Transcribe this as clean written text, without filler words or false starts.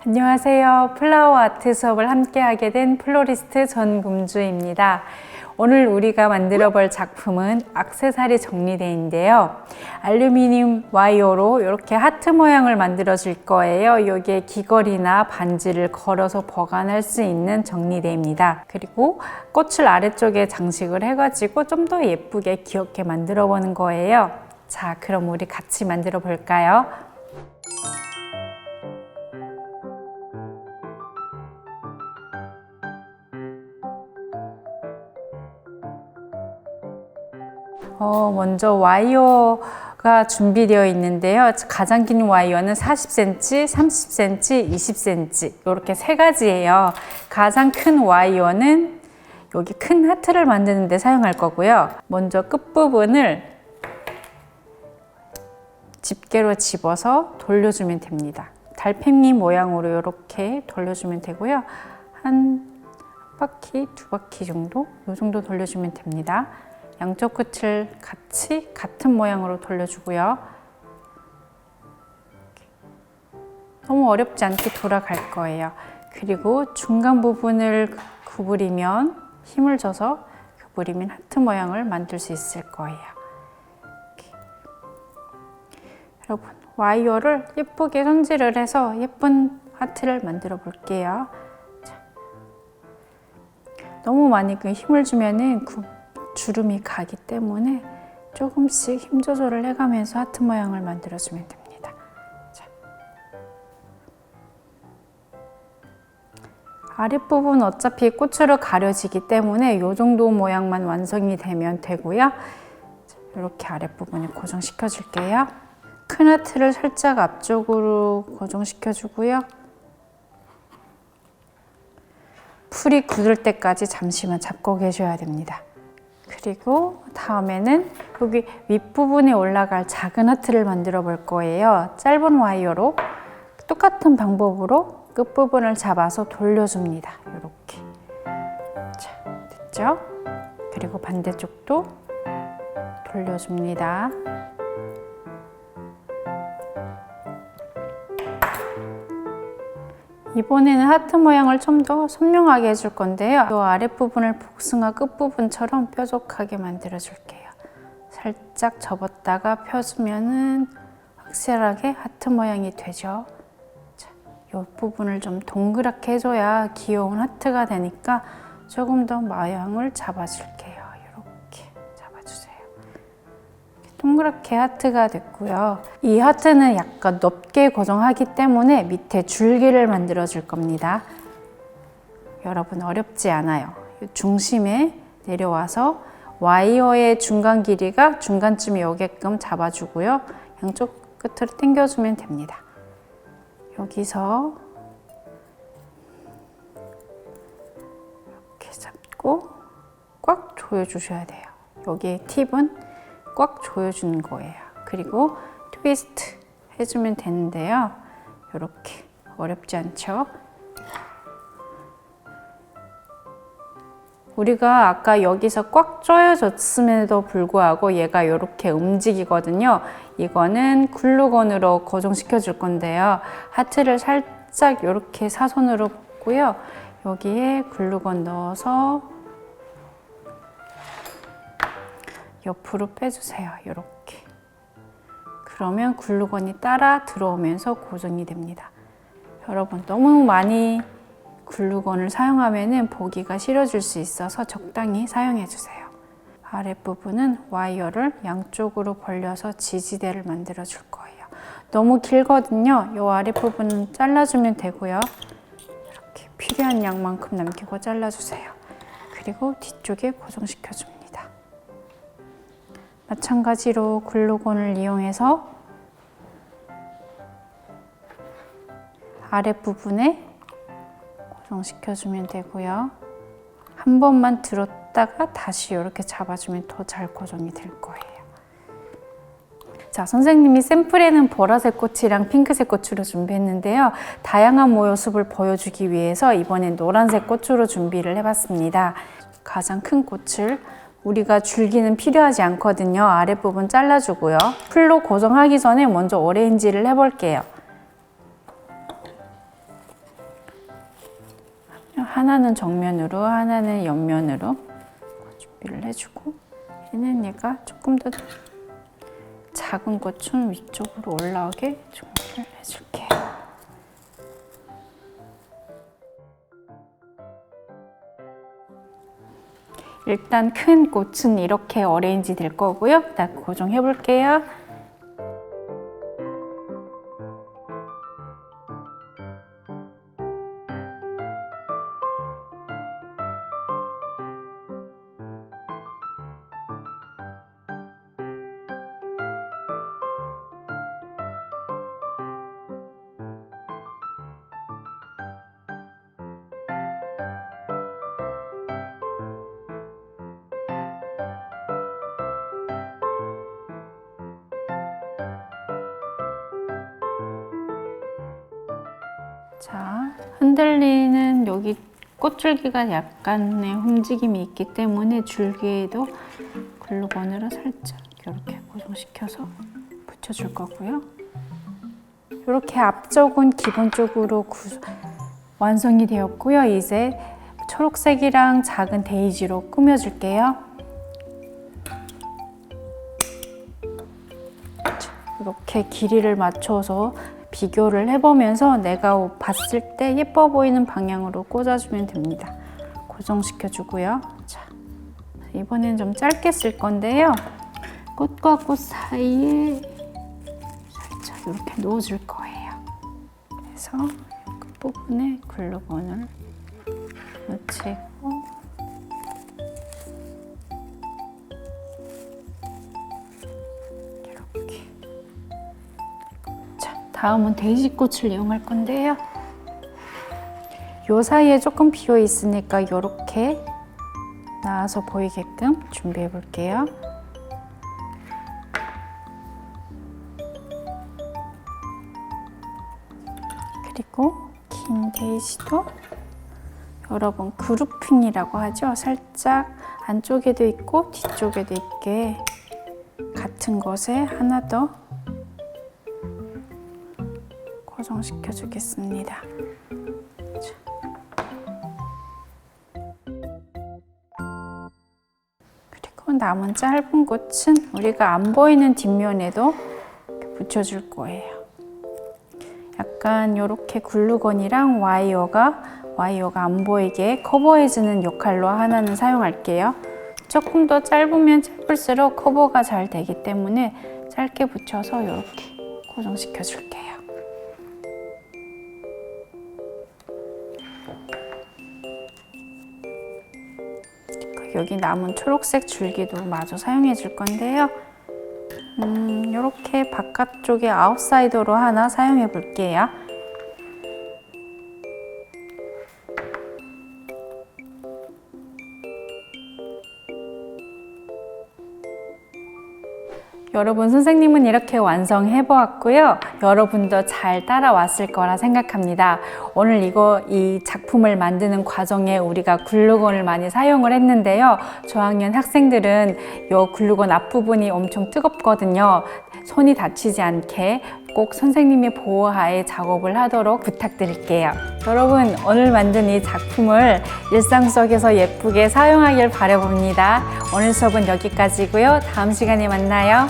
안녕하세요. 플라워 아트 수업을 함께 하게 된 플로리스트 전금주입니다. 오늘 우리가 만들어 볼 작품은 액세서리 정리대인데요. 알루미늄 와이어로 이렇게 하트 모양을 만들어 줄 거예요. 여기에 귀걸이나 반지를 걸어서 보관할 수 있는 정리대입니다. 그리고 꽃을 아래쪽에 장식을 해가지고 좀 더 예쁘게 귀엽게 만들어 보는 거예요. 자, 그럼 우리 같이 만들어 볼까요? 먼저 와이어가 준비되어 있는데요. 가장 긴 와이어는 40cm, 30cm, 20cm 이렇게 세 가지예요. 가장 큰 와이어는 여기 큰 하트를 만드는 데 사용할 거고요. 먼저 끝부분을 집게로 집어서 돌려주면 됩니다. 달팽이 모양으로 이렇게 돌려주면 되고요. 한 바퀴, 두 바퀴 정도? 이 정도 돌려주면 됩니다. 양쪽 끝을 같은 모양으로 돌려주고요. 너무 어렵지 않게 돌아갈 거예요. 그리고 중간 부분을 구부리면, 힘을 줘서 구부리면 하트 모양을 만들 수 있을 거예요. 이렇게. 여러분, 와이어를 예쁘게 손질을 해서 예쁜 하트를 만들어 볼게요. 자. 너무 많이 힘을 주면은 주름이 가기 때문에 조금씩 힘 조절을 해가면서 하트 모양을 만들어주면 됩니다. 자. 아랫부분 어차피 꽃으로 가려지기 때문에 이 정도 모양만 완성이 되면 되고요. 자, 이렇게 아랫부분에 고정시켜 줄게요. 큰 하트를 살짝 앞쪽으로 고정시켜 주고요. 풀이 굳을 때까지 잠시만 잡고 계셔야 됩니다. 그리고 다음에는 여기 윗부분에 올라갈 작은 하트를 만들어 볼 거예요. 짧은 와이어로 똑같은 방법으로 끝부분을 잡아서 돌려줍니다. 이렇게. 자, 됐죠? 그리고 반대쪽도 돌려줍니다. 이번에는 하트 모양을 좀 더 선명하게 해줄 건데요. 이 아랫부분을 복숭아 끝부분처럼 뾰족하게 만들어 줄게요. 살짝 접었다가 펴주면은 확실하게 하트 모양이 되죠. 자, 이 부분을 좀 동그랗게 해줘야 귀여운 하트가 되니까 조금 더 모양을 잡아줄게요. 이렇게 잡아주세요. 동그랗게 하트가 됐고요. 이 하트는 약간 높게 고정하기 때문에 밑에 줄기를 만들어 줄 겁니다. 여러분, 어렵지 않아요. 중심에 내려와서 와이어의 중간 길이가 중간쯤에 오게끔 잡아주고요. 양쪽 끝으로 당겨주면 됩니다. 여기서 이렇게 잡고 꽉 조여주셔야 돼요. 여기에 팁은 꽉 조여주는 거예요. 그리고 트위스트 해주면 되는데요. 이렇게 어렵지 않죠? 우리가 아까 여기서 꽉 조여줬음에도 불구하고 얘가 이렇게 움직이거든요. 이거는 글루건으로 고정시켜 줄 건데요. 하트를 살짝 이렇게 사선으로 꽂고요. 여기에 글루건 넣어서 옆으로 빼주세요. 이렇게. 그러면 글루건이 따라 들어오면서 고정이 됩니다. 여러분, 너무 많이 글루건을 사용하면 보기가 싫어질 수 있어서 적당히 사용해 주세요. 아랫부분은 와이어를 양쪽으로 벌려서 지지대를 만들어 줄 거예요. 너무 길거든요. 이 아랫부분은 잘라주면 되고요. 이렇게 필요한 양만큼 남기고 잘라주세요. 그리고 뒤쪽에 고정시켜 줍니다. 마찬가지로 글루건을 이용해서 아랫부분에 고정시켜주면 되고요. 한 번만 들었다가 다시 이렇게 잡아주면 더 잘 고정이 될 거예요. 자, 선생님이 샘플에는 보라색 꽃이랑 핑크색 꽃으로 준비했는데요. 다양한 모습을 보여주기 위해서 이번엔 노란색 꽃으로 준비를 해봤습니다. 가장 큰 꽃을 우리가 줄기는 필요하지 않거든요. 아랫부분 잘라주고요. 풀로 고정하기 전에 먼저 오렌지를 해볼게요. 하나는 정면으로, 하나는 옆면으로 준비를 해주고, 얘가 조금 더 작은 꽃은 위쪽으로 올라오게 준비를 해줄게요. 일단 큰 꽃은 이렇게 어레인지 될 거고요. 일단 고정해 볼게요. 자, 흔들리는 여기 꽃줄기가 약간의 움직임이 있기 때문에 줄기에도 글루건으로 살짝 이렇게 고정시켜서 붙여줄 거고요. 이렇게 앞쪽은 기본적으로 완성이 되었고요. 이제 초록색이랑 작은 데이지로 꾸며줄게요. 이렇게 길이를 맞춰서 비교를 해보면서 내가 봤을 때 예뻐 보이는 방향으로 꽂아주면 됩니다. 고정시켜주고요. 자, 이번엔 좀 짧게 쓸 건데요. 꽃과 꽃 사이에 살짝 이렇게 놓아줄 거예요. 그래서 끝부분에 글루건을 묻히고 이렇게. 자, 다음은 데이지꽃을 이용할 건데요. 요 사이에 조금 비어 있으니까 이렇게 나와서 보이게끔 준비해 볼게요. 그리고 긴 데이지도 여러분 그루핑이라고 하죠. 살짝 안쪽에도 있고 뒤쪽에도 있게 같은 곳에 하나 더 고정시켜 주겠습니다. 그리고 남은 짧은 꽃은 우리가 안 보이는 뒷면에도 이렇게 붙여줄 거예요. 약간 이렇게 글루건이랑 와이어가 안 보이게 커버해주는 역할로 하나는 사용할게요. 조금 더 짧으면 짧을수록 커버가 잘 되기 때문에 짧게 붙여서 이렇게 고정시켜 줄게요. 여기 남은 초록색 줄기도 마저 사용해 줄 건데요. 이렇게 바깥쪽에 아웃사이더로 하나 사용해 볼게요. 여러분, 선생님은 이렇게 완성해 보았고요. 여러분도 잘 따라왔을 거라 생각합니다. 오늘 이 작품을 만드는 과정에 우리가 글루건을 많이 사용을 했는데요. 저학년 학생들은 이 글루건 앞부분이 엄청 뜨겁거든요. 손이 다치지 않게 꼭 선생님의 보호하에 작업을 하도록 부탁드릴게요. 여러분, 오늘 만든 이 작품을 일상 속에서 예쁘게 사용하길 바라봅니다. 오늘 수업은 여기까지고요. 다음 시간에 만나요.